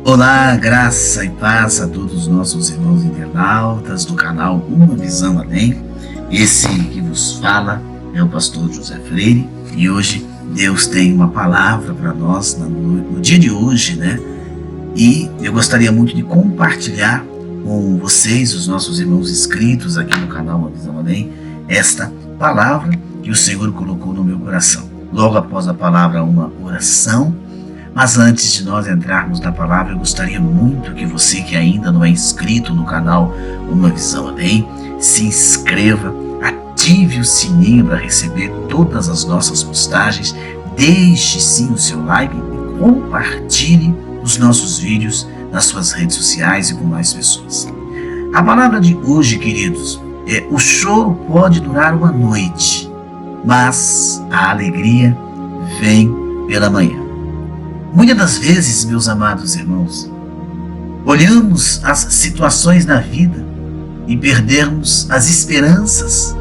Olá, graça e paz a todos os nossos irmãos internautas do canal Uma Visão Além. Esse que vos fala é o pastor José Freire e hoje Deus tem uma palavra para nós no dia de hoje, né? E eu gostaria muito de compartilhar com vocês, os nossos irmãos inscritos aqui no canal Uma Visão Além, esta palavra que o Senhor colocou no meu coração. Logo após a palavra, uma oração. Mas antes de nós entrarmos na palavra, eu gostaria muito que você que ainda não é inscrito no canal Uma Visão Além, se inscreva, ative o sininho para receber todas as nossas postagens, deixe sim o seu like e compartilhe os nossos vídeos nas suas redes sociais e com mais pessoas. A palavra de hoje, queridos, é: o choro pode durar uma noite, mas a alegria vem pela manhã. Muitas das vezes, meus amados irmãos, olhamos as situações da vida e perdemos as esperanças,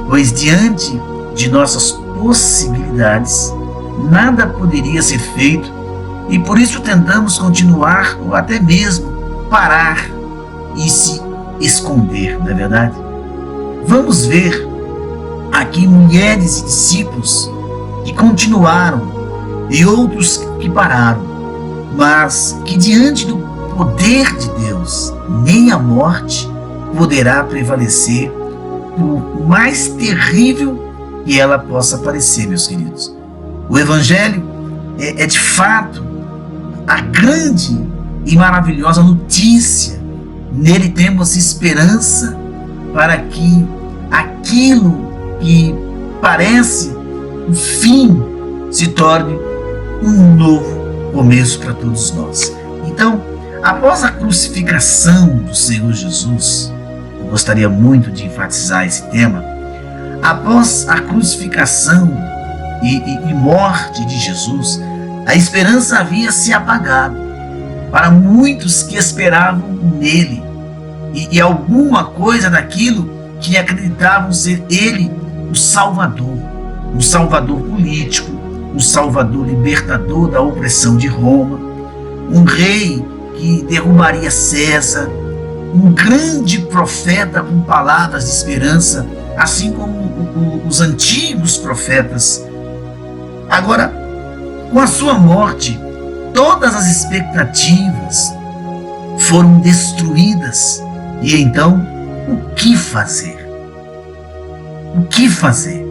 pois diante de nossas possibilidades, nada poderia ser feito e por isso tentamos continuar ou até mesmo parar e se esconder, não é verdade? Vamos ver aqui mulheres e discípulos que continuaram e outros que pararam, mas que diante do poder de Deus, nem a morte poderá prevalecer, por mais terrível que ela possa parecer, meus queridos. O Evangelho é de fato a grande e maravilhosa notícia. Nele temos esperança para que aquilo que parece o fim se torne um novo começo para todos nós. Então, após a crucificação do Senhor Jesus, eu gostaria muito de enfatizar esse tema. Após a crucificação e morte de Jesus, a esperança havia se apagado para muitos que esperavam nele e alguma coisa daquilo que acreditavam ser ele o Salvador político, um Salvador libertador da opressão de Roma, um rei que derrubaria César, um grande profeta com palavras de esperança, assim como os antigos profetas. Agora, com a sua morte, todas as expectativas foram destruídas. E então, o que fazer? O que fazer?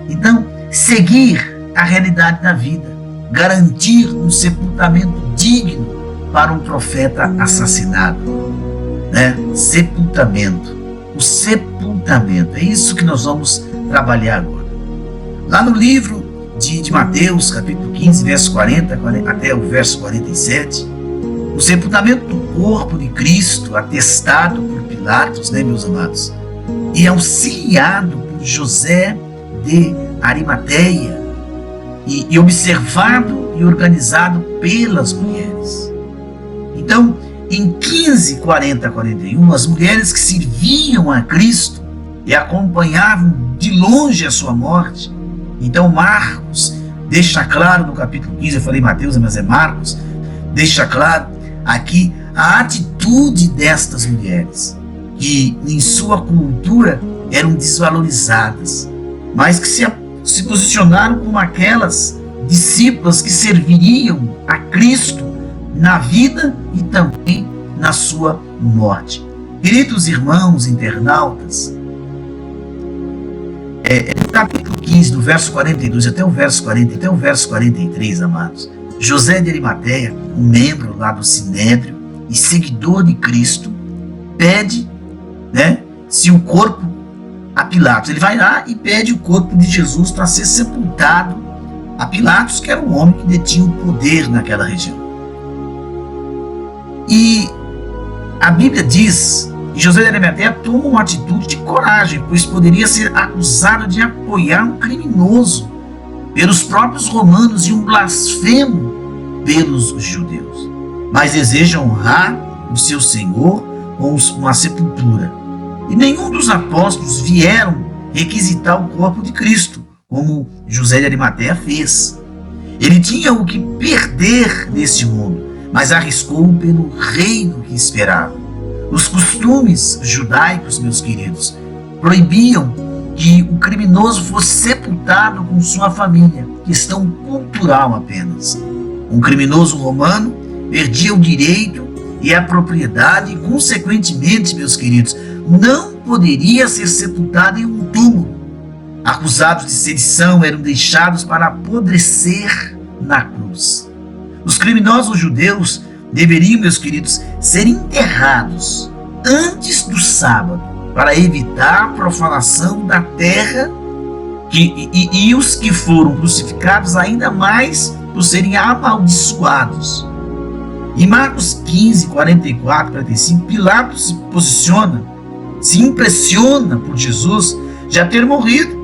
Então, seguir a realidade da vida, garantir um sepultamento digno para um profeta assassinado, né? O sepultamento, é isso que nós vamos trabalhar agora. Lá no livro de Mateus, capítulo 15, verso 40 até o verso 47, o sepultamento do corpo de Cristo, atestado por Pilatos, né, meus amados, e auxiliado por José de Arimateia, e observado e organizado pelas mulheres. Então, em 15, 40, 41, as mulheres que serviam a Cristo e acompanhavam de longe a sua morte. Então, Marcos deixa claro no capítulo 15, eu falei Mateus, mas é Marcos, deixa claro aqui a atitude destas mulheres, que em sua cultura eram desvalorizadas, mas que se posicionaram como aquelas discípulas que serviriam a Cristo na vida e também na sua morte. Queridos irmãos internautas, no capítulo 15, do verso 42 até o verso 43, amados, José de Arimateia, um membro lá do Sinédrio e seguidor de Cristo, pede, né, se o corpo a Pilatos. Ele vai lá e pede o corpo de Jesus para ser sepultado a Pilatos, que era um homem que detinha o poder naquela região. E a Bíblia diz que José de Arimateia toma uma atitude de coragem, pois poderia ser acusado de apoiar um criminoso pelos próprios romanos e um blasfemo pelos judeus. Mas deseja honrar o seu Senhor com uma sepultura. E nenhum dos apóstolos vieram requisitar o corpo de Cristo, como José de Arimateia fez. Ele tinha o que perder neste mundo, mas arriscou pelo reino que esperava. Os costumes judaicos, meus queridos, proibiam que o criminoso fosse sepultado com sua família, questão cultural apenas. Um criminoso romano perdia o direito e a propriedade e, consequentemente, meus queridos, não poderia ser sepultado em um túmulo. Acusados de sedição eram deixados para apodrecer na cruz. Os criminosos judeus deveriam, meus queridos, ser enterrados antes do sábado, para evitar a profanação da terra e os que foram crucificados ainda mais por serem amaldiçoados. Em Marcos 15, 44, 45, Pilatos se impressiona por Jesus já ter morrido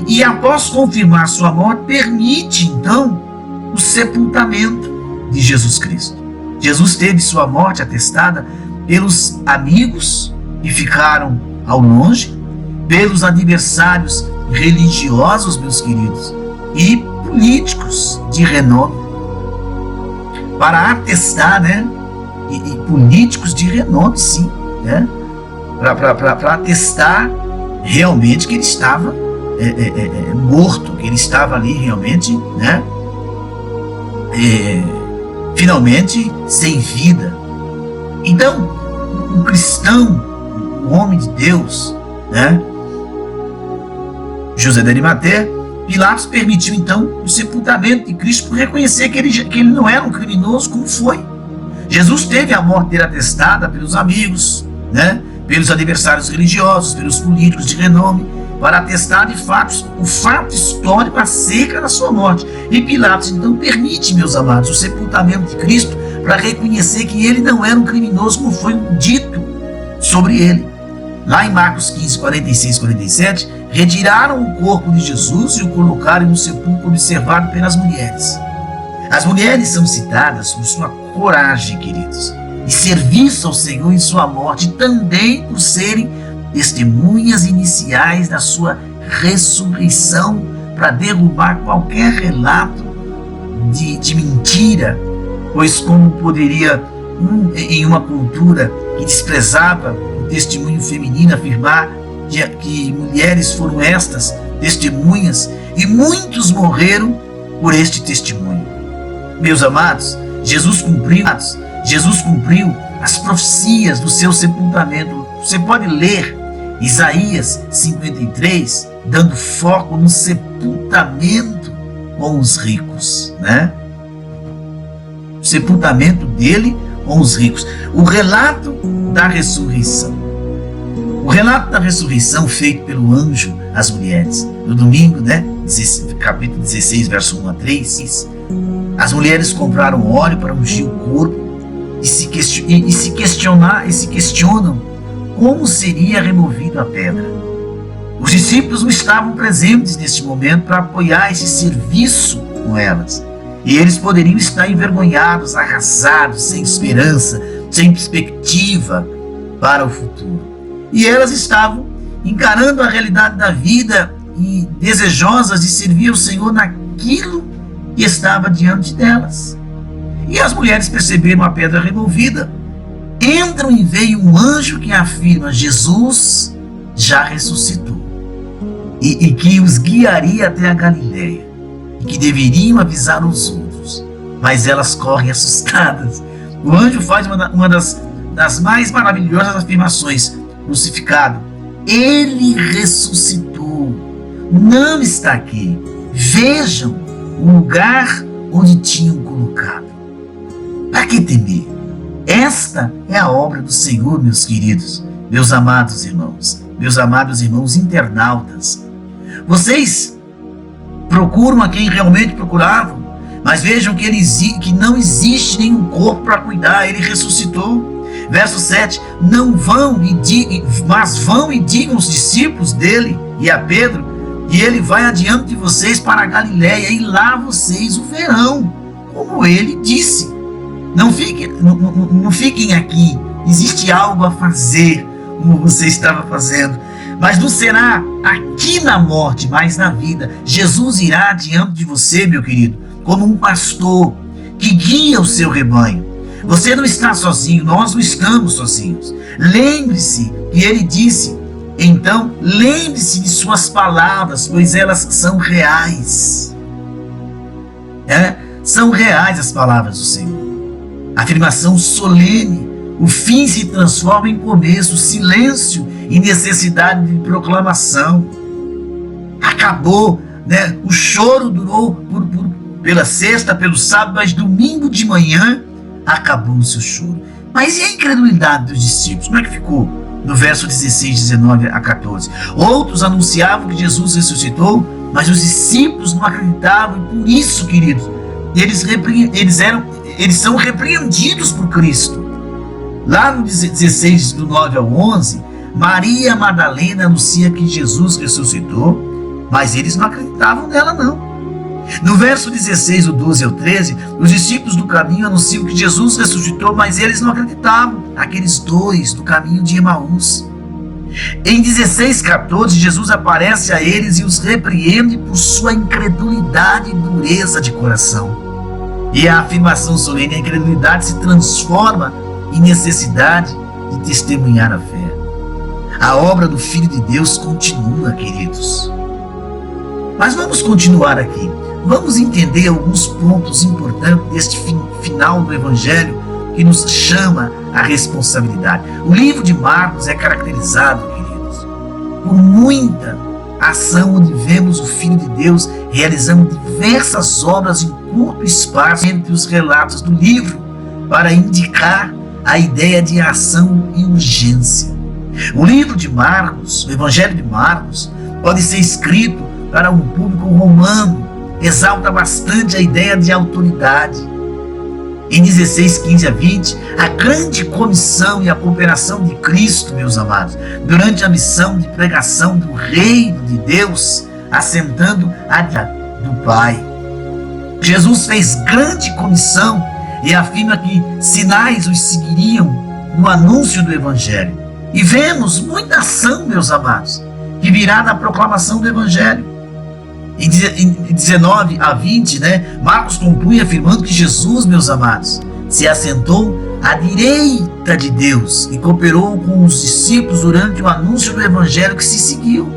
e após confirmar sua morte, permite então o sepultamento de Jesus Cristo. Jesus teve sua morte atestada pelos amigos que ficaram ao longe, pelos adversários religiosos, meus queridos, e políticos de renome, para atestar, e políticos de renome, sim, para atestar realmente que ele estava morto, que ele estava ali realmente, finalmente sem vida. Então, o cristão, o homem de Deus, José de Arimateia, Pilatos permitiu então o sepultamento de Cristo por reconhecer que ele não era um criminoso como foi. Jesus teve a morte dele atestada pelos amigos, pelos adversários religiosos, pelos políticos de renome, para atestar de fato o fato histórico acerca da sua morte. E Pilatos então permite, meus amados, o sepultamento de Cristo para reconhecer que ele não era um criminoso como foi dito sobre ele. Lá em Marcos 15, 46 e 47, retiraram o corpo de Jesus e o colocaram no sepulcro observado pelas mulheres. As mulheres são citadas por sua coragem, queridos, e serviço ao Senhor em sua morte, também por serem testemunhas iniciais da sua ressurreição, para derrubar qualquer relato de mentira, pois como poderia, em uma cultura que desprezava o testemunho feminino, afirmar que mulheres foram estas testemunhas e muitos morreram por este testemunho. Meus amados, Jesus cumpriu as profecias do seu sepultamento. Você pode ler Isaías 53, dando foco no sepultamento com os ricos, O sepultamento dele com os ricos. O relato da ressurreição. O relato da ressurreição feito pelo anjo às mulheres. No domingo, capítulo 16, verso 1 a 3, as mulheres compraram óleo para ungir o corpo e se questionam como seria removido a pedra. Os discípulos não estavam presentes neste momento para apoiar esse serviço com elas. E eles poderiam estar envergonhados, arrasados, sem esperança, sem perspectiva para o futuro. E elas estavam encarando a realidade da vida e desejosas de servir ao Senhor naquilo que estava diante delas. E as mulheres perceberam a pedra removida. Entram e veio um anjo que afirma: Jesus já ressuscitou e que os guiaria até a Galileia e que deveriam avisar os outros, mas elas correm assustadas. O anjo faz uma das mais maravilhosas afirmações: crucificado, ele ressuscitou, não está aqui, vejam o lugar onde tinham colocado. Para que temer? Esta é a obra do Senhor, meus queridos, meus amados irmãos internautas. Vocês procuram a quem realmente procuravam, mas vejam que não existe nenhum corpo para cuidar, ele ressuscitou. Verso 7, mas vão e digam aos discípulos dele e a Pedro, e ele vai adiante de vocês para a Galileia, e lá vocês o verão, como ele disse. Não fiquem aqui, existe algo a fazer, como você estava fazendo. Mas não será aqui na morte, mas na vida. Jesus irá diante de você, meu querido, como um pastor que guia o seu rebanho. Você não está sozinho, nós não estamos sozinhos. Lembre-se que ele disse, então lembre-se de suas palavras, pois elas são reais. São reais as palavras do Senhor. Afirmação solene. O fim se transforma em começo, silêncio e necessidade de proclamação. Acabou, o choro durou pela sexta, pelo sábado, mas domingo de manhã acabou-se o choro. Mas e a incredulidade dos discípulos? Como é que ficou? No verso 16, 19 a 14. Outros anunciavam que Jesus ressuscitou, mas os discípulos não acreditavam, e por isso, queridos, eles são repreendidos por Cristo. Lá no 16, do 9 ao 11, Maria Madalena anuncia que Jesus ressuscitou, mas eles não acreditavam nela, não. No verso 16, do 12 ao 13, os discípulos do caminho anunciam que Jesus ressuscitou, mas eles não acreditavam, aqueles dois do caminho de Emaús. Em 16, 14, Jesus aparece a eles e os repreende por sua incredulidade e dureza de coração. E a afirmação solene, a incredulidade se transforma em necessidade de testemunhar a fé. A obra do Filho de Deus continua, queridos. Mas vamos continuar aqui. Vamos entender alguns pontos importantes deste final do Evangelho que nos chama a responsabilidade. O livro de Marcos é caracterizado, queridos, por muita ação onde vemos o Filho de Deus realizando diversas obras em curto espaço entre os relatos do livro para indicar a ideia de ação e urgência. O livro de Marcos, o Evangelho de Marcos, pode ser escrito para um público romano, exalta bastante a ideia de autoridade. Em 16, 15 a 20, a grande comissão e a cooperação de Cristo, meus amados, durante a missão de pregação do reino de Deus, assentando a do Pai. Jesus fez grande comissão e afirma que sinais os seguiriam no anúncio do Evangelho. E vemos muita ação, meus amados, que virá na proclamação do Evangelho. Em 19 a 20, Marcos conclui afirmando que Jesus, meus amados, se assentou à direita de Deus e cooperou com os discípulos durante o anúncio do Evangelho que se seguiu.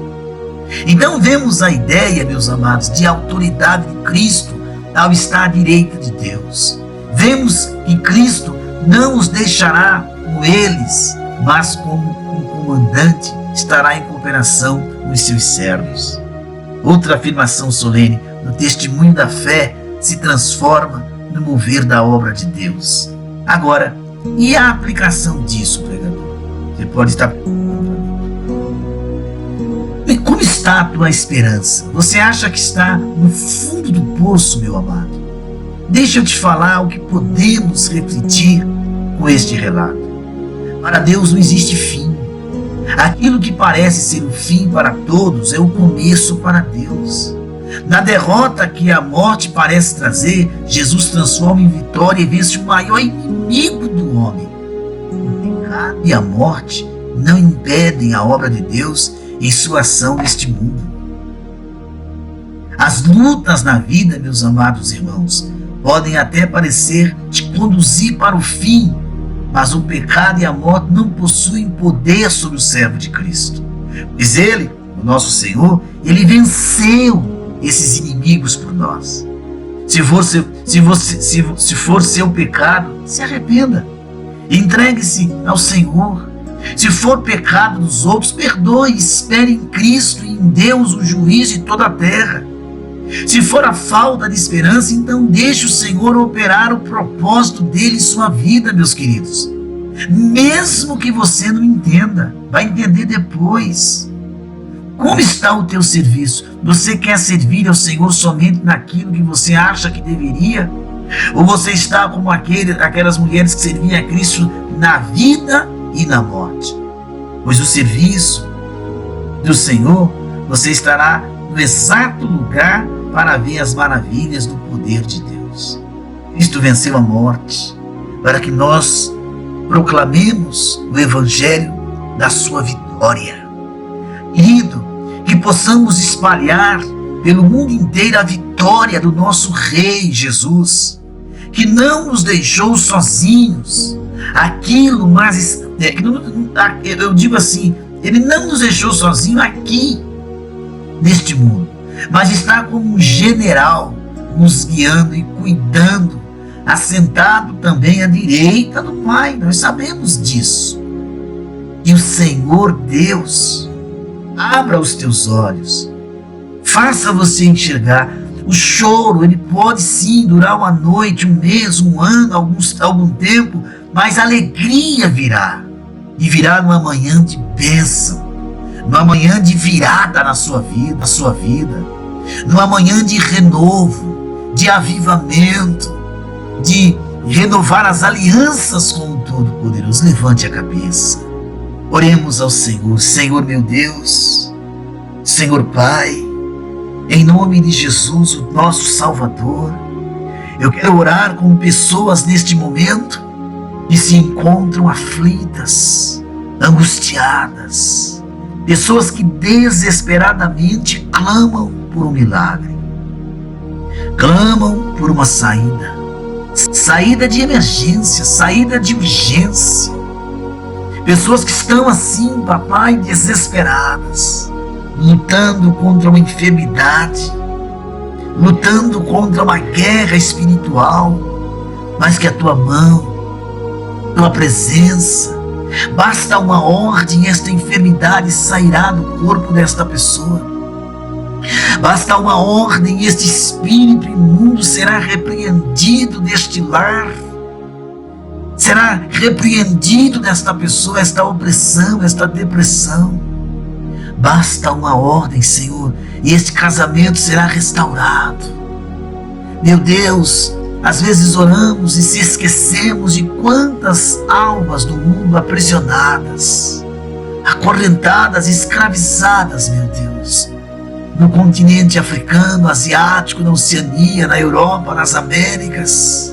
Então vemos a ideia, meus amados, de autoridade de Cristo ao estar à direita de Deus. Vemos que Cristo não os deixará com eles, mas como um comandante estará em cooperação com os seus servos. Outra afirmação solene, no testemunho da fé, se transforma no mover da obra de Deus. Agora, e a aplicação disso, pregador? Você pode estar perguntando para mim. Como está a tua esperança? Você acha que está no fundo do poço, meu amado? Deixa eu te falar o que podemos refletir com este relato. Para Deus não existe fim. Aquilo que parece ser o fim para todos é o começo para Deus. Na derrota que a morte parece trazer, Jesus transforma em vitória e vence o maior inimigo do homem. O pecado e a morte não impedem a obra de Deus em sua ação neste mundo. As lutas na vida, meus amados irmãos, podem até parecer te conduzir para o fim, mas o pecado e a morte não possuem poder sobre o servo de Cristo. Pois ele, o nosso Senhor, ele venceu esses inimigos por nós. Se for seu pecado, se arrependa. Entregue-se ao Senhor. Se for pecado dos outros, perdoe. Espere em Cristo e em Deus o juiz de toda a terra. Se for a falta de esperança, então deixe o Senhor operar o propósito dele em sua vida, meus queridos. Mesmo que você não entenda, vai entender depois. Como está o teu serviço? Você quer servir ao Senhor somente naquilo que você acha que deveria? Ou você está como aquelas mulheres que serviam a Cristo na vida e na morte? Pois o serviço do Senhor, você estará no exato lugar para ver as maravilhas do poder de Deus. Cristo venceu a morte para que nós proclamemos o Evangelho da sua vitória. Querido, que possamos espalhar pelo mundo inteiro a vitória do nosso Rei Jesus, que não nos deixou sozinhos. Aquilo, mas eu digo assim, Ele não nos deixou sozinhos aqui, neste mundo, mas está como um general, nos guiando e cuidando, assentado também à direita do Pai. Nós sabemos disso. E o Senhor Deus abra os teus olhos, faça você enxergar. O choro, ele pode sim durar uma noite, um mês, um ano, algum tempo, mas a alegria virá. E virá numa manhã de bênção, numa manhã de virada na sua vida, numa manhã de renovo, de avivamento, de renovar as alianças com o Todo-Poderoso. Levante a cabeça. Oremos ao Senhor. Senhor meu Deus, Senhor Pai, em nome de Jesus, o nosso Salvador, eu quero orar com pessoas neste momento que se encontram aflitas, angustiadas, pessoas que desesperadamente clamam por um milagre, clamam por uma saída de emergência, saída de urgência. Pessoas que estão assim, papai, desesperadas, lutando contra uma enfermidade, lutando contra uma guerra espiritual, mas que a tua mão, tua presença, basta uma ordem, esta enfermidade sairá do corpo desta pessoa. Basta uma ordem, este espírito imundo será repreendido deste lar, será repreendido desta pessoa, esta opressão, esta depressão. Basta uma ordem, Senhor, e este casamento será restaurado. Meu Deus, às vezes oramos e se esquecemos de quantas almas do mundo aprisionadas, acorrentadas, escravizadas, meu Deus, no continente africano, asiático, na Oceania, na Europa, nas Américas.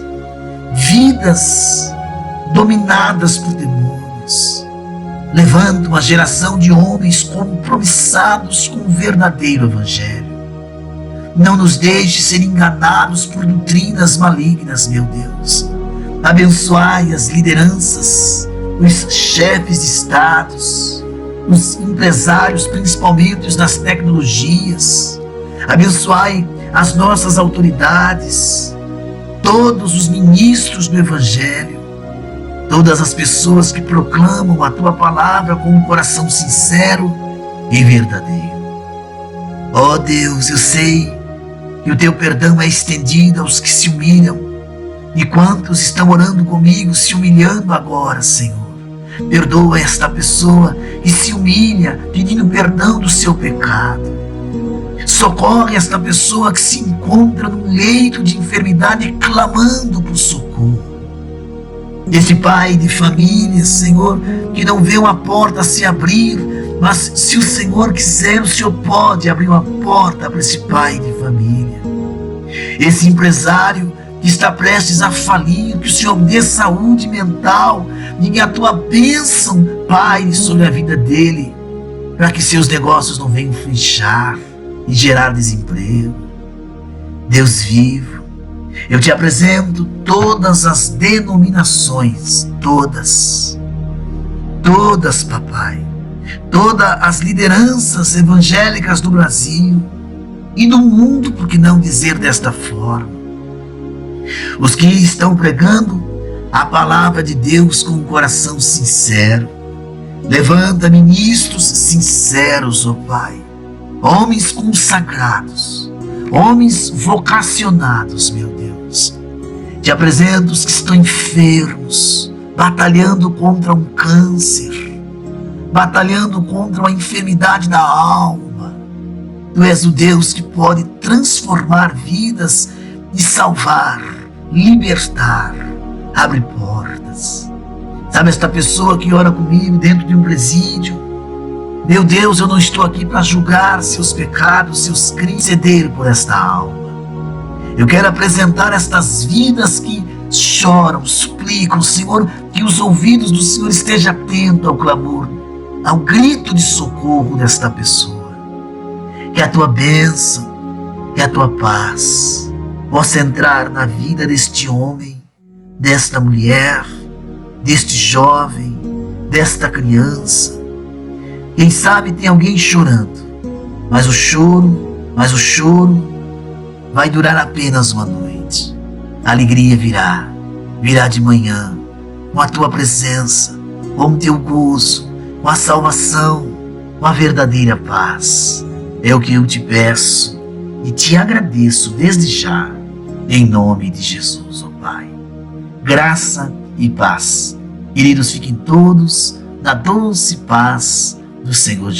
Vidas dominadas por demônios. Levanta uma geração de homens compromissados com o verdadeiro Evangelho. Não nos deixe ser enganados por doutrinas malignas, meu Deus. Abençoai as lideranças, os chefes de estados, os empresários, principalmente os das tecnologias. Abençoai as nossas autoridades, todos os ministros do Evangelho, todas as pessoas que proclamam a tua palavra com um coração sincero e verdadeiro. Ó Deus, eu sei que o teu perdão é estendido aos que se humilham. E quantos estão orando comigo, se humilhando agora, Senhor? Perdoa esta pessoa que se humilha, pedindo perdão do seu pecado. Socorre esta pessoa que se encontra no leito de enfermidade, clamando por socorro. Esse pai de família, Senhor, que não vê uma porta se abrir, mas se o Senhor quiser, o Senhor pode abrir uma porta para esse pai de família. Esse empresário que está prestes a falir, que o Senhor dê saúde mental, e a tua bênção, Pai, sobre a vida dele, para que seus negócios não venham fechar e gerar desemprego. Deus vivo, eu te apresento todas as denominações, todas, papai, todas as lideranças evangélicas do Brasil e do mundo, por que não dizer desta forma? Os que estão pregando a palavra de Deus com um coração sincero. Levanta ministros sinceros, ó Pai, homens consagrados, homens vocacionados, meu Deus. Te apresento os que estão enfermos, batalhando contra um câncer, batalhando contra uma enfermidade da alma. Tu és o Deus que pode transformar vidas e salvar, libertar, abre portas. Sabe esta pessoa que ora comigo dentro de um presídio? Meu Deus, eu não estou aqui para julgar seus pecados, seus crimes, ceder por esta alma. Eu quero apresentar estas vidas que choram, suplicam, Senhor, que os ouvidos do Senhor estejam atentos ao clamor ao grito de socorro desta pessoa. Que a tua bênção, que a tua paz possa entrar na vida deste homem, desta mulher, deste jovem, desta criança. Quem sabe tem alguém chorando, mas o choro vai durar apenas uma noite. A alegria virá de manhã, com a tua presença, com o teu gozo, com a salvação, com a verdadeira paz. É o que eu te peço e te agradeço desde já, em nome de Jesus, ó Pai. Graça e paz. Queridos, fiquem todos na doce paz do Senhor Jesus.